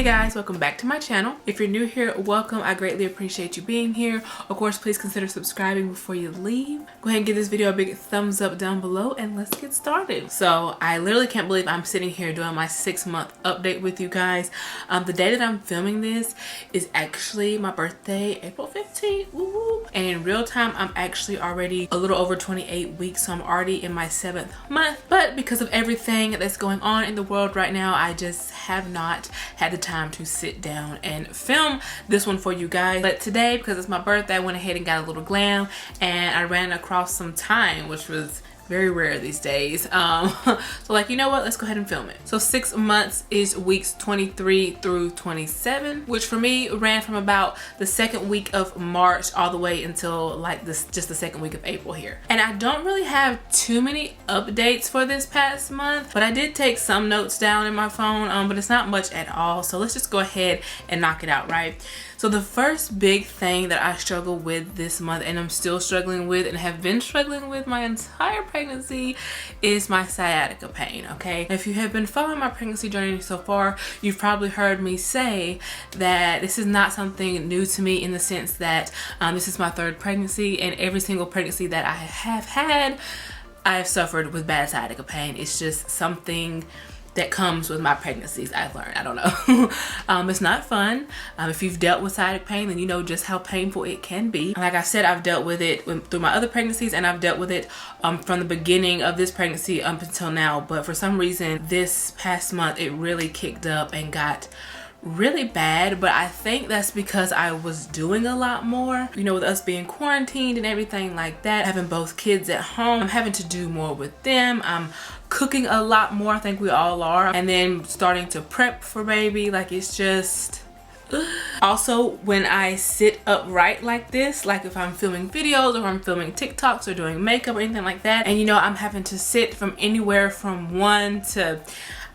Hey guys, welcome back to my channel. If you're new here, welcome. I greatly appreciate you being here. Of course, please consider subscribing before you leave. Go ahead and give this video a big thumbs up down below and let's get started. So I literally can't believe I'm sitting here doing my 6-month update with you guys. The day that I'm filming this is actually my birthday, April 15th. Woo! And in real time, I'm actually already a little over 28 weeks, so I'm already in my 7th month. But because of everything that's going on in the world right now, I just have not had the time to sit down and film this one for you guys. But today, because it's my birthday, I went ahead and got a little glam and I ran across some time, which was very rare these days. So like, you know what, let's go ahead and film it. So 6 months is weeks 23 through 27, which for me ran from about the 2nd week of March all the way until like just the 2nd week of April here. And I don't really have too many updates for this past month, but I did take some notes down in my phone, but it's not much at all. So let's just go ahead and knock it out, right? So the first big thing that I struggle with this month, and I'm still struggling with and have been struggling with my entire pregnancy, is my sciatica pain, okay? If you have been following my pregnancy journey so far, you've probably heard me say that this is not something new to me, in the sense that this is my 3rd pregnancy, and every single pregnancy that I have had, I've suffered with bad sciatica pain. It's just something that comes with my pregnancies, I've learned. I don't know. It's not fun. If you've dealt with sciatic pain, then you know just how painful it can be. Like I said, I've dealt with it through my other pregnancies, and I've dealt with it from the beginning of this pregnancy up until now. But for some reason, this past month, it really kicked up and got really bad. But I think that's because I was doing a lot more, you know, with us being quarantined and everything like that, having both kids at home. I'm having to do more with them. I'm cooking a lot more, I think we all are, and then starting to prep for baby. Like, it's just also, when I sit upright like this, like if I'm filming videos or I'm filming TikToks or doing makeup or anything like that, and you know, I'm having to sit from anywhere from 1 to,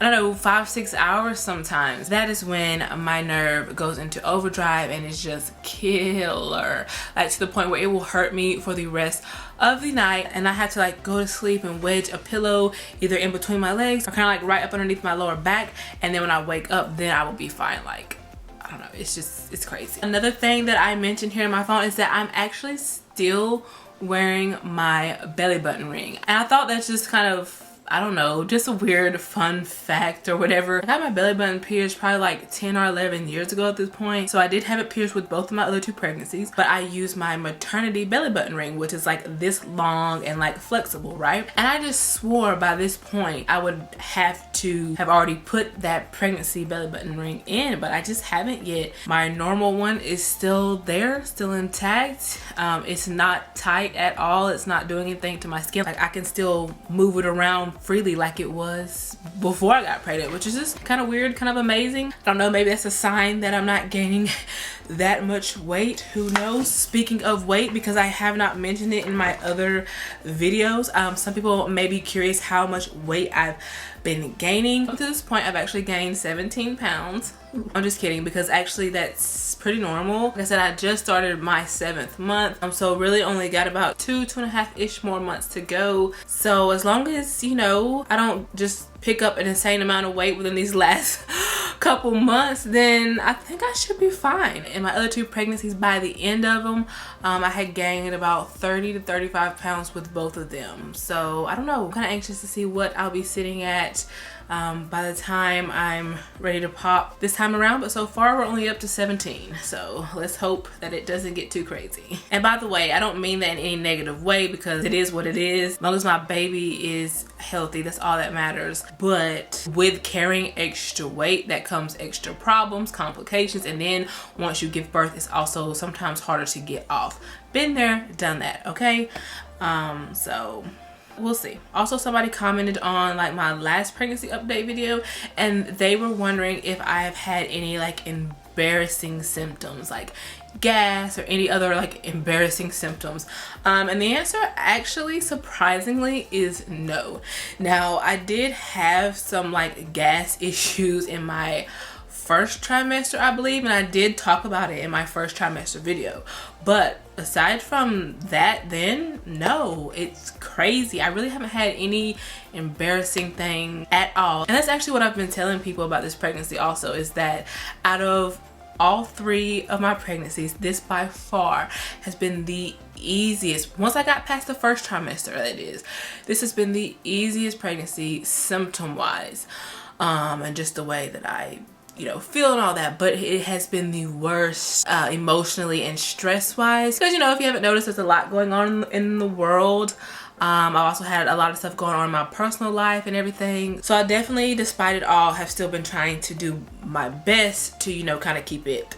I don't know, 5-6 hours sometimes. That is when my nerve goes into overdrive and it's just killer. Like, to the point where it will hurt me for the rest of the night, and I have to like go to sleep and wedge a pillow either in between my legs or kind of like right up underneath my lower back, and then when I wake up, then I will be fine. Like, I don't know, it's crazy. Another thing that I mentioned here in my phone is that I'm actually still wearing my belly button ring, and I thought that's just kind of, I don't know, just a weird fun fact or whatever. I got my belly button pierced probably like 10 or 11 years ago at this point. So I did have it pierced with both of my other 2 pregnancies, but I used my maternity belly button ring, which is like this long and like flexible, right? And I just swore by this point I would have to have already put that pregnancy belly button ring in, but I just haven't yet. My normal one is still there, still intact. It's not tight at all. It's not doing anything to my skin. Like, I can still move it around freely like it was before I got pregnant, which is just kind of weird, kind of amazing. I don't know, maybe that's a sign that I'm not gaining that much weight. Who knows? Speaking of weight, because I have not mentioned it in my other videos, some people may be curious how much weight I've been gaining. Up to this point, I've actually gained 17 pounds. I'm just kidding, because actually that's pretty normal. Like I said, I just started my 7th month, so really only got about 2.5-ish more months to go. So as long as, you know, I don't just pick up an insane amount of weight within these last couple months, then I think I should be fine. In my other 2 pregnancies, by the end of them, I had gained about 30 to 35 pounds with both of them. So I don't know, I'm kind of anxious to see what I'll be sitting at by the time I'm ready to pop this time around. But so far we're only up to 17, so let's hope that it doesn't get too crazy. And by the way, I don't mean that in any negative way, because it is what it is. As long as my baby is healthy, that's all that matters. But with carrying extra weight, that comes extra problems, complications, and then once you give birth, it's also sometimes harder to get off. Been there, done that, okay? So we'll see. Also, somebody commented on like my last pregnancy update video, and they were wondering if I've had any like embarrassing symptoms, like gas or any other like embarrassing symptoms. And the answer, actually, surprisingly, is no. Now, I did have some like gas issues in my 1st trimester, I believe, and I did talk about it in my 1st trimester video, but aside from that, then no, it's crazy. I really haven't had any embarrassing thing at all. And that's actually what I've been telling people about this pregnancy also, is that out of all 3 of my pregnancies, this by far has been the easiest. Once I got past the first trimester, that is, this has been the easiest pregnancy symptom wise, and just the way that I feel and all that. But it has been the worst emotionally and stress wise, because if you haven't noticed, there's a lot going on in the world. I've also had a lot of stuff going on in my personal life and everything. So I definitely, despite it all, have still been trying to do my best to, kind of keep it.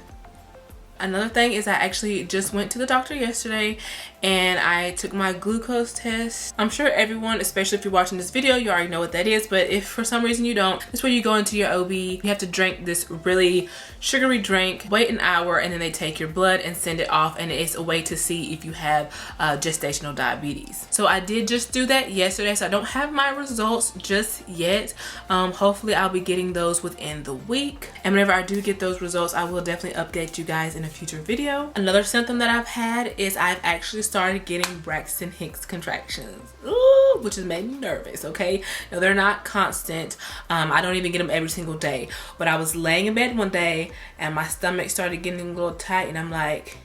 Another thing is I actually just went to the doctor yesterday and I took my glucose test. I'm sure everyone, especially if you're watching this video, you already know what that is, but if for some reason you don't, that's where you go into your OB. You have to drink this really sugary drink, wait an hour, and then they take your blood and send it off, and it's a way to see if you have gestational diabetes. So I did just do that yesterday, so I don't have my results just yet. Hopefully I'll be getting those within the week, and whenever I do get those results, I will definitely update you guys in a future video. Another symptom that I've had is I've actually started getting Braxton Hicks contractions. Ooh, which has made me nervous. Okay, now they're not constant. I don't even get them every single day, but I was laying in bed one day and my stomach started getting a little tight, and I'm like,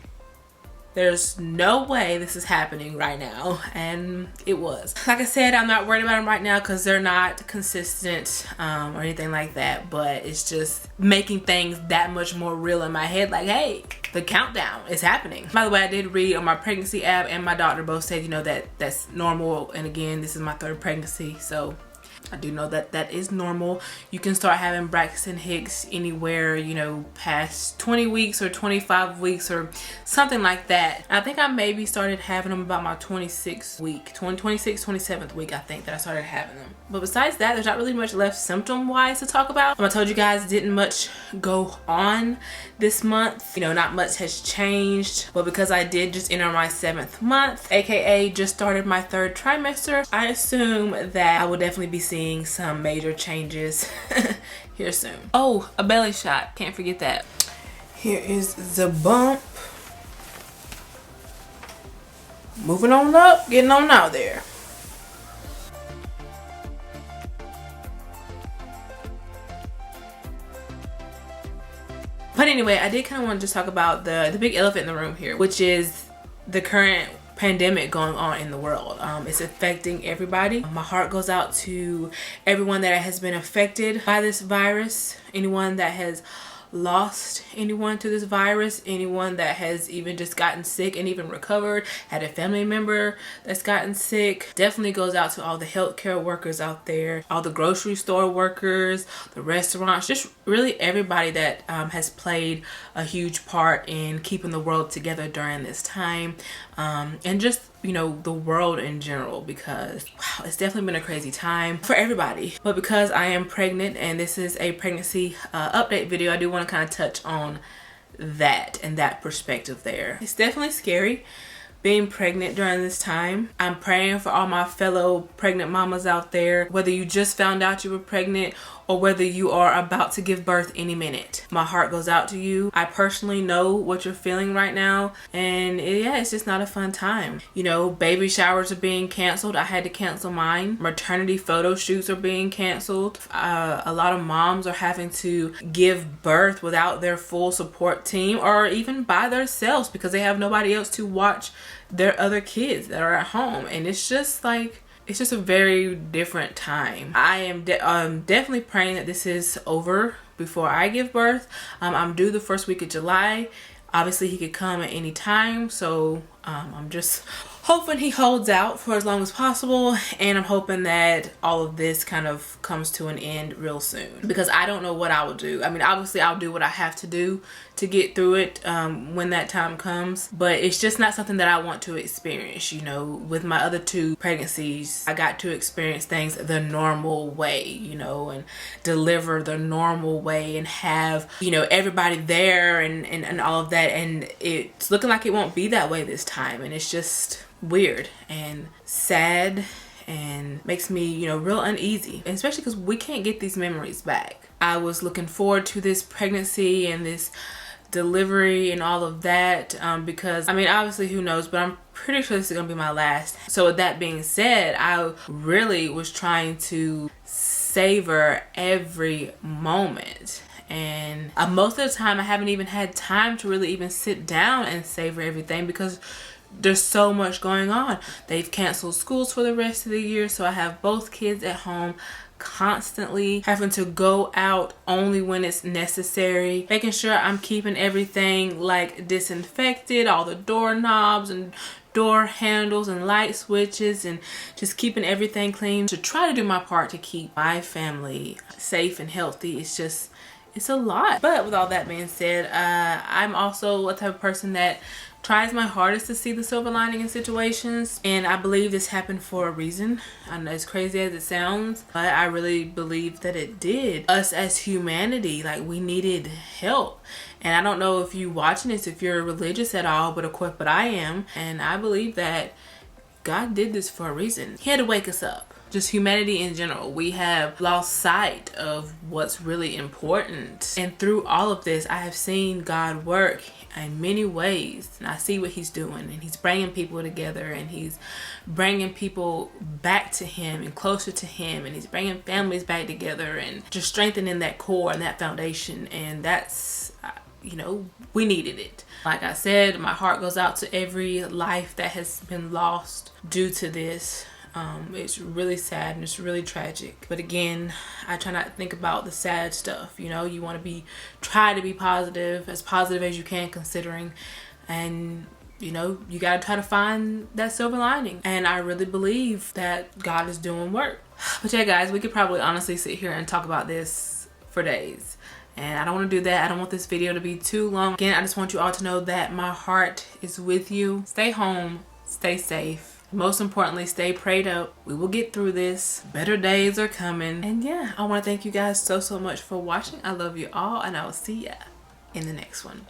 there's no way this is happening right now, and it was. Like I said, I'm not worried about them right now because they're not consistent or anything like that, but it's just making things that much more real in my head, like, hey, the countdown is happening. By the way, I did read on my pregnancy app, and my doctor both said, that that's normal, and again, this is my 3rd pregnancy, so I do know that that is normal. You can start having Braxton Hicks anywhere, past 20 weeks or 25 weeks or something like that. I think I maybe started having them about my 26th week, 27th week, I think, that I started having them. But besides that, there's not really much left symptom wise to talk about. I told you guys didn't much go on this month. Not much has changed, but because I did just enter my 7th month, aka just started my 3rd trimester, I assume that I will definitely be seeing some major changes here soon. Oh, a belly shot, can't forget that. Here is the bump. Moving on up, getting on out there. But anyway, I did kind of want to just talk about the big elephant in the room here, which is the current pandemic going on in the world. It's affecting everybody. My heart goes out to everyone that has been affected by this virus, anyone that has lost anyone to this virus, anyone that has even just gotten sick and even recovered, had a family member that's gotten sick. Definitely goes out to all the healthcare workers out there, all the grocery store workers, the restaurants, just really everybody that has played a huge part in keeping the world together during this time, and just the world in general, because wow, it's definitely been a crazy time for everybody. But because I am pregnant and this is a pregnancy update video, I do want to kind of touch on that and that perspective there. It's definitely scary being pregnant during this time. I'm praying for all my fellow pregnant mamas out there, whether you just found out you were pregnant or whether you are about to give birth any minute. My heart goes out to you. I personally know what you're feeling right now, and yeah, it's just not a fun time. Baby showers are being canceled. I had to cancel mine. Maternity photo shoots are being canceled. A lot of moms are having to give birth without their full support team or even by themselves because they have nobody else to watch their other kids that are at home, and it's just like, it's just a very different time. I am definitely praying that this is over before I give birth. I'm due the 1st week of July. Obviously he could come at any time, so I'm just hoping he holds out for as long as possible, and I'm hoping that all of this kind of comes to an end real soon, because I don't know what I will do. I mean, obviously I'll do what I have to do to get through it when that time comes, but it's just not something that I want to experience. With my other 2 pregnancies, I got to experience things the normal way, and deliver the normal way and have everybody there and all of that, and it's looking like it won't be that way this time, and it's just weird and sad and makes me real uneasy, and especially because we can't get these memories back. I was looking forward to this pregnancy and this delivery and all of that, because I mean, obviously who knows, but I'm pretty sure this is gonna be my last. So with that being said, I really was trying to savor every moment, and most of the time I haven't even had time to really even sit down and savor everything because there's so much going on. They've canceled schools for the rest of the year, so I have both kids at home, constantly having to go out only when it's necessary, making sure I'm keeping everything like disinfected, all the doorknobs and door handles and light switches, and just keeping everything clean to try to do my part to keep my family safe and healthy. It's a lot. But with all that being said, I'm also a type of person that tries my hardest to see the silver lining in situations, and I believe this happened for a reason. I know, as crazy as it sounds, but I really believe that it did. Us as humanity, like, we needed help. And I don't know if you watching this, if you're religious at all, but of course, but I am, and I believe that God did this for a reason. He had to wake us up. Just humanity in general, we have lost sight of what's really important. And through all of this, I have seen God work in many ways, and I see what he's doing, and he's bringing people together, and he's bringing people back to him and closer to him, and he's bringing families back together and just strengthening that core and that foundation. And that's, you know, we needed it. Like I said, my heart goes out to every life that has been lost due to this. It's really sad and it's really tragic, but again, I try not to think about the sad stuff. You know, you want to try to be positive as you can, considering, and you know, you got to try to find that silver lining. And I really believe that God is doing work. But yeah, guys, we could probably honestly sit here and talk about this for days, and I don't want to do that. I don't want this video to be too long. Again, I just want you all to know that my heart is with you. Stay home, stay safe. Most importantly, stay prayed up. We will get through this. Better days are coming. And yeah, I want to thank you guys so much for watching. I love you all, and I will see ya in the next one.